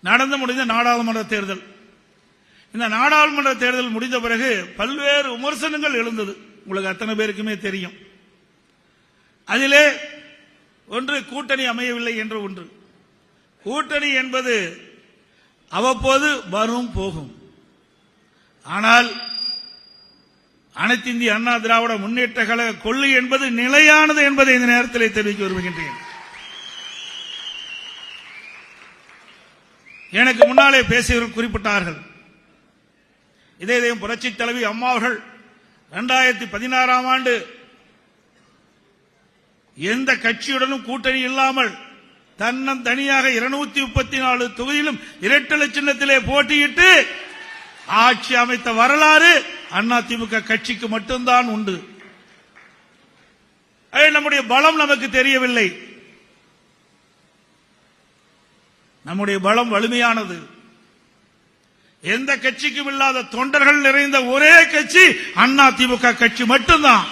நடந்து முடிந்த நாடாளுமன்ற தேர்தல். இந்த நாடாளுமன்ற தேர்தல் முடிந்த பிறகு பல்வேறு விமர்சனங்கள் எழுந்தது. உங்களுக்கு அத்தனை பேருக்குமே தெரியும். அதிலே ஒன்று கூட்டணி அமையவில்லை என்று ஒன்று. கூட்டணி என்பது அவ்வப்போது வரும் போகும். ஆனால் அனைத்து இந்திய அண்ணா திராவிட முன்னேற்ற கழக கொள்கை என்பது நிலையானது என்பதை இந்த நேரத்தில் தெரிவிக்க விரும்புகின்றேன். எனக்கு முன்னாலே பேசியவர்கள் குறிப்பிட்டார்கள். இதே புரட்சி தலைவி அம்மா அவர்கள் 2016ஆம் ஆண்டு எந்த கட்சியுடனும் கூட்டணி இல்லாமல் தன்னந்தனியாக 234 தொகுதியிலும் இரட்டை சின்னத்திலே போட்டியிட்டு ஆட்சி அமைத்த வரலாறு அதிமுக கட்சிக்கு மட்டும்தான் உண்டு. நம்முடைய பலம் நமக்கு தெரியவில்லை. நம்முடைய பலம் வலிமையானது. எந்த கட்சிக்கும் இல்லாத தொண்டர்கள் நிறைந்த ஒரே கட்சி அதிமுக கட்சி மட்டும்தான்.